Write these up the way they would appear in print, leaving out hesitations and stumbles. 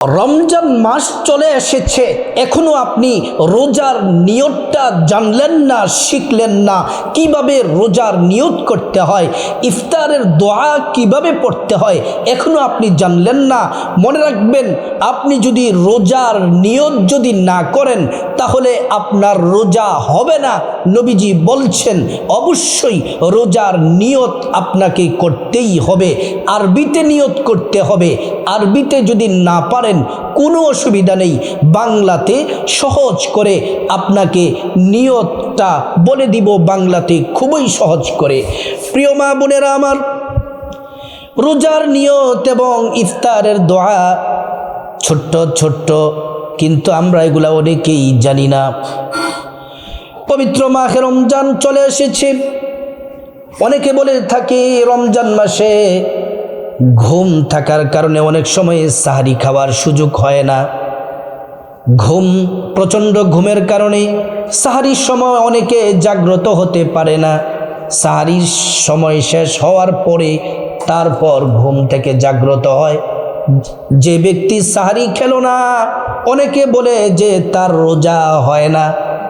রমজান মাস চলে এসেছে, এখনো আপনি রোজার নিয়তটা জানলেন না, শিখলেন না। কিভাবে রোজার নিয়ত করতে হয়, ইফতারের দোয়া কিভাবে পড়তে হয়, এখনো আপনি জানলেন না। মনে রাখবেন, আপনি যদি রোজার নিয়ত যদি না করেন তাহলে আপনার রোজা হবে না। নবীজি বলছেন অবশ্যই রোজার নিয়ত আপনাকে করতেই হবে, আরবিতে নিয়ত করতে হবে। আরবিতে যদি না পারেন কোনো অসুবিধা নেই, বাংলাতে সহজ করে আপনাকে নিয়তটা বলে দিব, বাংলাতে খুবই সহজ করে। প্রিয় মা বোনেরা আমার, রোজার নিয়ত এবং ইফতারের দোয়া ছোট্ট ছোট্ট, কিন্তু আমরা এগুলা অনেকেই জানি না। পবিত্র মাহে রমজান চলে এসেছে। অনেকে বলে থাকে রমজান মাসে ঘুম থাকার কারণে অনেক সময় সাহারি খাওয়ার সুযোগ হয় না। প্রচণ্ড ঘুমের কারণে সাহারির সময় অনেকে জাগ্রত হতে পারে না। সাহারির সময় শেষ হওয়ার পরে তারপর ঘুম থেকে জাগ্রত হয়। যে ব্যক্তি সাহারি খেলো না, অনেকে বলে যে তার রোজা হয় না,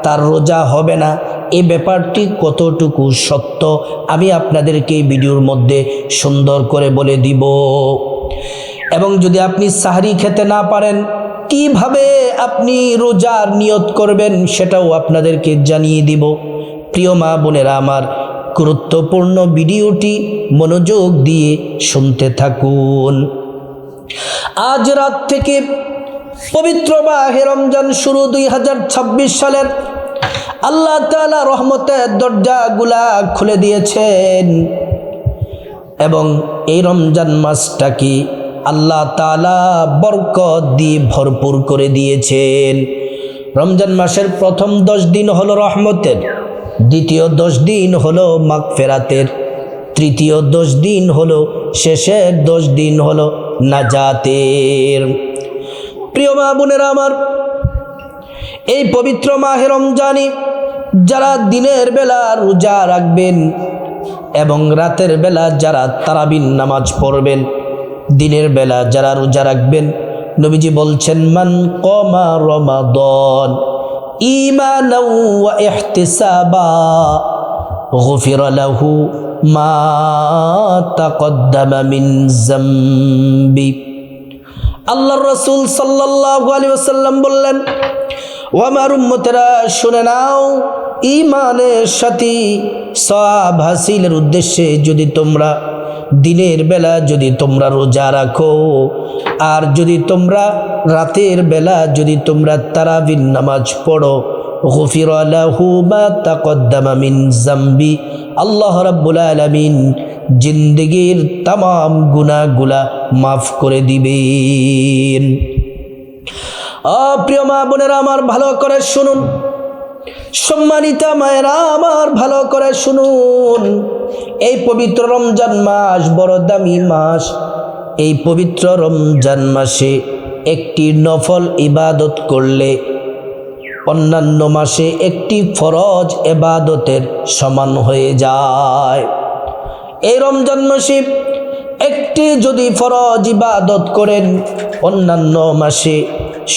তার রোজা হবে না। এই ব্যাপারটি কতটুকু সত্য আমি আপনাদেরকে এই ভিডিওর মধ্যে সুন্দর করে বলে দিব। এবং যদি আপনি সাহরি খেতে না পারেন, কিভাবে আপনি রোজার নিয়ত করবেন সেটাও আপনাদেরকে জানিয়ে দিব। প্রিয় মা বোনেরা আমার, গুরুত্বপূর্ণ ভিডিওটি মনোযোগ দিয়ে শুনতে থাকুন। আজ রাত থেকে পবিত্র মাহে রমজান শুরু 2026 সালের। আল্লাহ তাআলা রহমতের দরজাগুলা খুলে দিয়েছেন এবং এই রমজান মাসটাকে আল্লাহ তাআলা বরকত দিয়ে ভরপুর করে দিয়েছেন। রমজান মাসের প্রথম 10 দিন হলো রহমতের, দ্বিতীয় 10 দিন হলো মাগফিরাতের, তৃতীয় 10 দিন হলো, শেষের 10 দিন হলো নাজাতের। প্রিয় মা বোনেরা আমার, এই পবিত্র মাহে রমজানে যারা দিনের বেলা রোজা রাখবেন এবং রাতের বেলা যারা তারাবির নামাজ পড়বেন, দিনের বেলা যারা রোজা রাখবেন, নবীজি বলছেন মান কমা রমাদান ঈমানাও ওয়া ইহতিসাবা গুফিরা লাহু মা তাকদ্দামা মিন যামবি। আল্লাহর রাসূল সাল্লাল্লাহু আলাইহি ওয়াসাল্লাম বললেন, ও আমার উম্মতেরা শুনে নাও, ঈমানের সাথে সওয়াব হাসিলের উদ্দেশ্যে যদি তোমরা দিনের বেলা যদি তোমরা রোজা রাখো, আর যদি তোমরা রাতের বেলা যদি তোমরা তারাবির নামাজ পড়ো, গুফিরা লাহু মা তাকদ্দামা মিন যামবি, আল্লাহ রাব্বুল আলামিন জিন্দেগীর तमाम গুনাহগুলা মাফ করে দিবেন। প্রিয় মা বোনেরা আমার, ভালো করে শুনুন। সম্মানিতা মায়েরা আমার, ভালো করে শুনুন। এই পবিত্র রমজান মাস বড় দামি মাস। এই পবিত্র রমজান মাসে একটি নফল ইবাদত করলে অন্যান্য মাসে একটি ফরজ ইবাদতের সমান হয়ে যায়। এই রমজান মাসে একটি যদি ফরজ ইবাদত করেন, অন্যান্য মাসে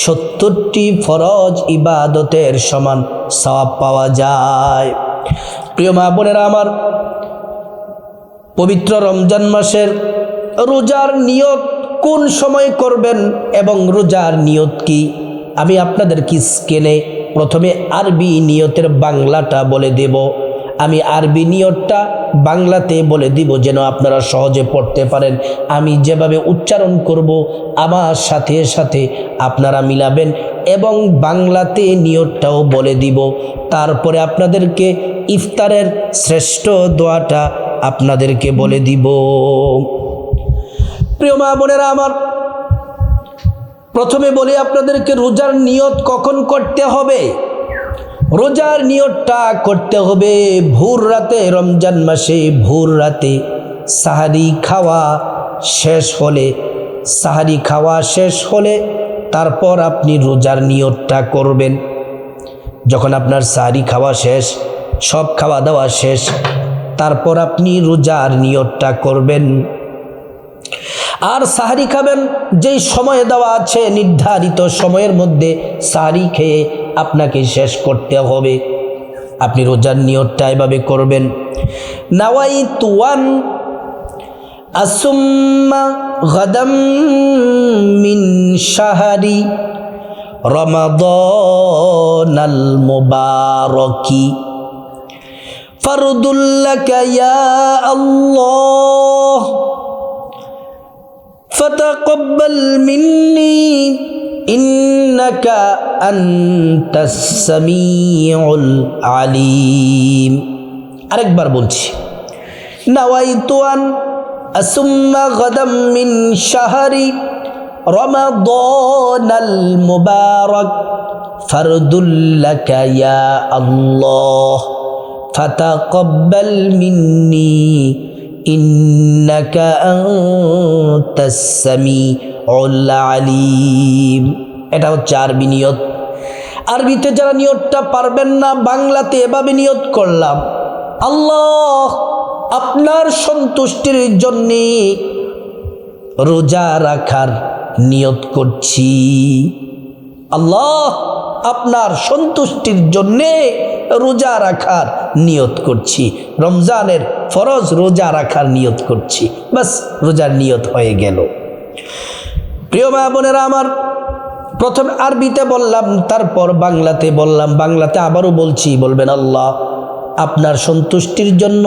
70টি ফরজ ইবাদতের সমান সওয়াব পাওয়া যায়। প্রিয় মা বোনেরা আমার, পবিত্র রমজান মাসের রোজার নিয়ত কোন সময় করবেন এবং রোজার নিয়ত কি, আমি আপনাদেরকে স্ক্রিনে প্রথমে আরবি নিয়তের বাংলাটা বলে দেব। আমি আরবি নিয়তটা বাংলাতে বলে দিব যেন আপনারা সহজে পড়তে পারেন। আমি যেভাবে উচ্চারণ করব আমার সাথে সাথে আপনারা মিলাবেন এবং বাংলাতে নিয়তটাও বলে দিব। তারপরে আপনাদেরকে ইফতারের শ্রেষ্ঠ দোয়াটা আপনাদেরকে বলে দিব। প্রিয় মা বোনেরা আমার, প্রথমে বলি আপনাদেরকে রোজার নিয়ত কখন করতে হবে। রোজার নিয়তটা করতে হবে ভোর রাতে, রমজান মাসে ভোর রাতে সাহারি খাওয়া শেষ হলে, সাহারি খাওয়া শেষ হলে তারপর আপনি রোজার নিয়তটা করবেন। যখন আপনার সাহারি খাওয়া শেষ, সব খাওয়া দাওয়া শেষ, তারপর আপনি রোজার নিয়তটা করবেন। আর সাহারি খাবেন যেই সময়ে দেওয়া আছে, নির্ধারিত সময়ের মধ্যে সাহারি খেয়ে আপনাকে শেষ করতে হবে। আপনি রোজার নিয়তটা এভাবে করবেন, নাওয়াইতু আন আসুম্মা গাদাম মিন শাহরি রমাদানাল মুবারাকি ফারদুল লাকা ইয়া আল্লাহ ফাতাকাব্বাল মিন্নি ইন্নাকা আনতাস সামিউল আলিম। আরেকবার বলছি, নাওয়াইতু আন আসুম্মা গাদাম মিন শাহরি রমাদানাল মুবারাক ফারদুল লাকা ইয়া আল্লাহ ফাতাকাব্বাল মিন্নি ইন্নাকা আনতাস সামিউল আলিম। এটা হচ্ছে আরবি নিয়ত। আরবিতে যারা নিয়তটা পারবেন না, বাংলাতে এভাবে নিয়ত করলাম, আল্লাহ আপনার সন্তুষ্টির জন্যে রোজা রাখার নিয়ত করছি। আল্লাহ আপনার সন্তুষ্টির জন্যে রোজা রাখার নিয়ত করছি, রমজানের ফরজ রোজা রাখার নিয়ত করছি। বাস, রোজার নিয়ত হয়ে গেল। প্রিয় মা বোনেরা আমার, প্রথম আরবিতে বললাম, তারপর বাংলাতে বললাম। বাংলাতে আবারও বলছি, বলবেন আল্লাহ আপনার সন্তুষ্টির জন্য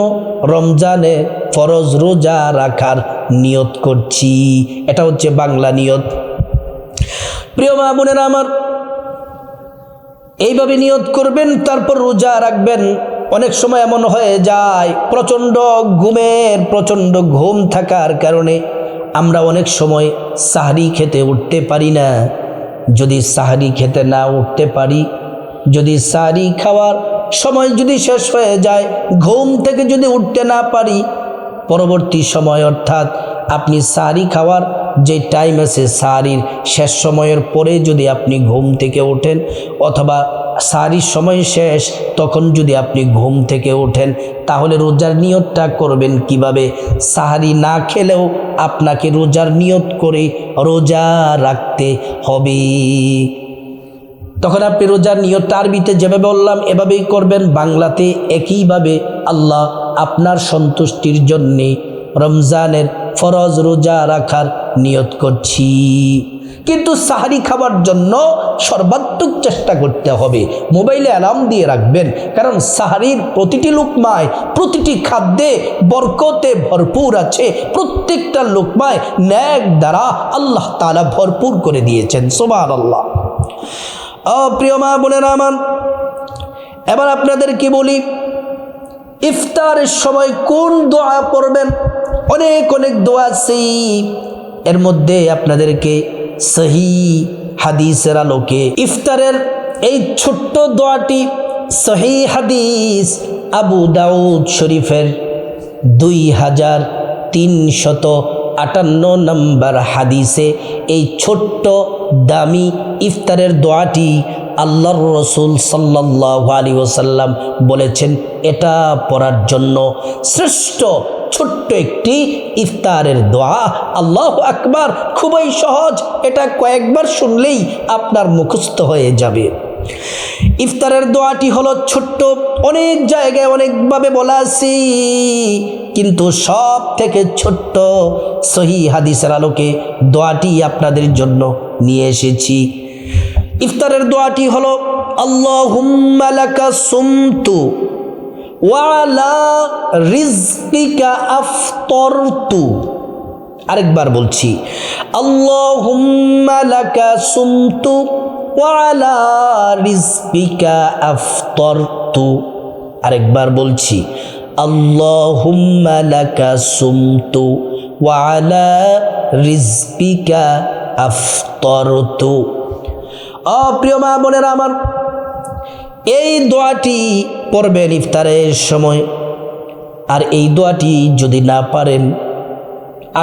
রমজানে ফরজ রোজা রাখার নিয়ত করছি। এটা হচ্ছে বাংলা নিয়ত। প্রিয় মা বোনেরা আমার, এইভাবে নিয়ত করবেন, তারপর রোজা রাখবেন। অনেক সময় এমন হয়ে যায়, প্রচণ্ড ঘুম থাকার কারণে আমরা অনেক সময় সাহরি খেতে উঠতে পারি না। যদি সাহরি খেতে না উঠতে পারি, যদি সাহরি খাওয়ার সময় যদি শেষ হয়ে যায়, ঘুম থেকে যদি উঠতে না পারি, পরবর্তী সময় অর্থাৎ আপনি সাহরি খাওয়ার যে টাইম আছে, সাহরির শেষ সময়ের পরে যদি আপনি ঘুম থেকে ওঠেন, অথবা সাহরির সময় শেষ তখন যদি আপনি ঘুম থেকে ওঠেন, তাহলে রোজার নিয়তটা করবেন কিভাবে? সাহরি না খেলেও আপনাকে রোজার নিয়ত করে রোজা রাখতে হবে। তখন আপনি রোজার নিয়তটা আরবিতে যেভাবে বললাম এভাবেই করবেন, বাংলাতে একইভাবে আল্লাহ আপনার সন্তুষ্টির জন্যে রমজানের ফরজ রোজা রাখার নিয়ত করছি। কিন্তু সাহরি খাবার জন্য সর্বাত্মক চেষ্টা করতে হবে। মোবাইলে অ্যালার্ম দিয়ে রাখবেন, কারণ সাহরির প্রতিটি লুকমায়, প্রতিটি খাদ্যে বরকতে ভরপুর আছে। প্রত্যেকটা লুকমায় নেক দ্বারা আল্লাহ তাআলা ভরপুর করে দিয়েছেন। সুবহানাল্লাহ। প্রিয় মা বোনেরা আমার, এবার আপনাদেরকে বলি, ইফতারের সময় কোন দোয়া পড়বেন? অনেক দোয়া আছে। এর মধ্যে আপনাদেরকে সহি হাদিসের আলোকে ইফতারের এই ছোট্ট দোয়াটি সহি হাদিস আবু দাউদ শরীফের 2358 নম্বর হাদিসে এই ছোট্ট দামি ইফতারের দোয়াটি আল্লাহর রসুল সাল্লাল্লাহু আলাইহি ওয়াসাল্লাম বলেছেন, এটা পড়ার জন্য শ্রেষ্ঠ ছোট্ট একটি ইফতারের দোয়া। আল্লাহু আকবার, খুবই সহজ। এটা কয়েকবার শুনলেই আপনার মুখস্থ হয়ে যাবে। ইফতারের দোয়াটি হলো ছোট্ট, অনেক জায়গায় অনেকভাবে বলা আছে, কিন্তু সব থেকে ছোট্ট সহি হাদিসের আলোকে দোয়াটি আপনাদের জন্য নিয়ে এসেছি। ইফতারের দোয়াটি হলো, আল্লাহুম্মা লাকা সুমতু ওয়া আলা রিজকিকা আফতারতু। আরেকবার বলছি, আল্লাহুম্মা লাকা সুমতু ওয়া আলা রিজকিকা আফতারতু। আরেকবার বলছি, আল্লাহুম্মা লাকা সুমতু ওয়া আলা রিজকিকা আফতারতু। প্রিয় মা বোনেরা আমার, এই দোয়াটি পড়বেন ইফতারের সময়। আর এই দোয়াটি যদি না পারেন,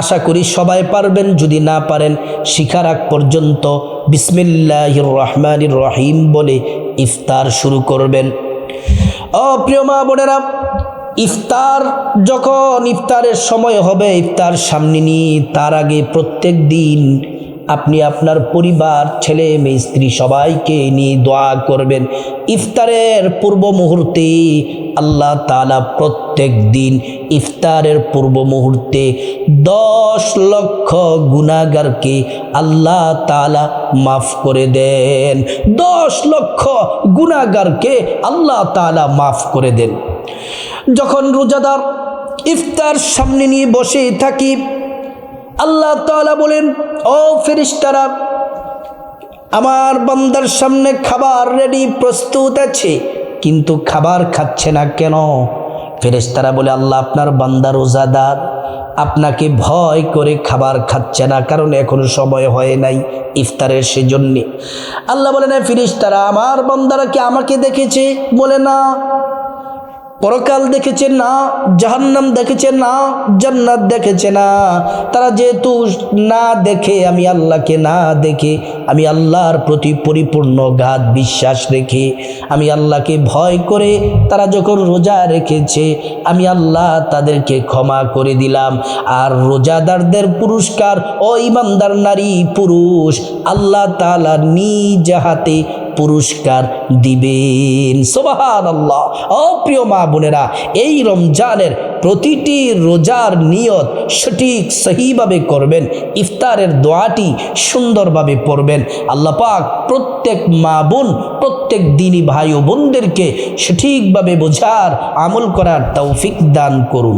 আশা করি সবাই পারবেন, যদি না পারেন শিখার আগ পর্যন্ত বিসমিল্লাহির রহমানির রহিম বলে ইফতার শুরু করবেন। প্রিয় মা বোনেরা, ইফতার যখন ইফতারের সময় হবে, ইফতার সামনে নিয়ে তার আগে প্রত্যেক দিন আপনি আপনার পরিবার, ছেলে মেয়ে, স্ত্রী সবাইকে নিয়ে দোয়া করবেন। ইফতারের পূর্ব মুহূর্তে আল্লাহ তাআলা প্রত্যেক দিন ইফতারের পূর্ব মুহূর্তে 10 লক্ষ গুনাহগারকে আল্লাহ তাআলা মাফ করে দেন। 10 লক্ষ গুনাহগারকে আল্লাহ তাআলা মাফ করে দেন। যখন রোজাদার ইফতার সামনে নিয়ে বসে থাকি, আল্লাহ তাআলা বলেন, ও ফেরেশতারা, আমার বান্দার সামনে খাবার রেডি, প্রস্তুত আছে, কিন্তু খাবার খাচ্ছে না কেন? ফেরেশতারা বলে, আল্লাহ, আপনার বান্দা রোজাদার, আপনাকে ভয় করে খাবার খাচ্ছে না, কারণ এখনো সময় হয় নাই ইফতারের, সেজন্যে। আল্লাহ বলেন, ফেরেশতারা, আমার বান্দারা কি আমাকে দেখেছে? বলে, না। পরকাল দেখেছে? না। জাহান্নাম দেখেছে? না। জান্নাত দেখেছে? না। তারা যেহেতু না দেখে, আমি আল্লাহকে না দেখে, আমি আল্লাহর প্রতি পরিপূর্ণ গাঢ় বিশ্বাস রেখে, আমি আল্লাহকে ভয় করে তারা যখন রোজা রেখেছে, আমি আল্লাহ তাদেরকে ক্ষমা করে দিলাম। আর রোজাদারদের পুরস্কার, ও ঈমানদার নারী পুরুষ, আল্লাহ তাআলা নিজ হাতে পুরস্কার দিবেন। সুবহানাল্লাহ। ও প্রিয় মা বোনেরা, এই রমজানের প্রতিটি রোজার নিয়ত সঠিক সহিভাবে করবেন, ইফতারের দোয়াটি সুন্দরভাবে পড়বেন। আল্লাহ পাক প্রত্যেক মা বোন, প্রত্যেক দিনী ভাই ও বোনদেরকে সঠিকভাবে বোঝার, আমল করার তৌফিক দান করুন।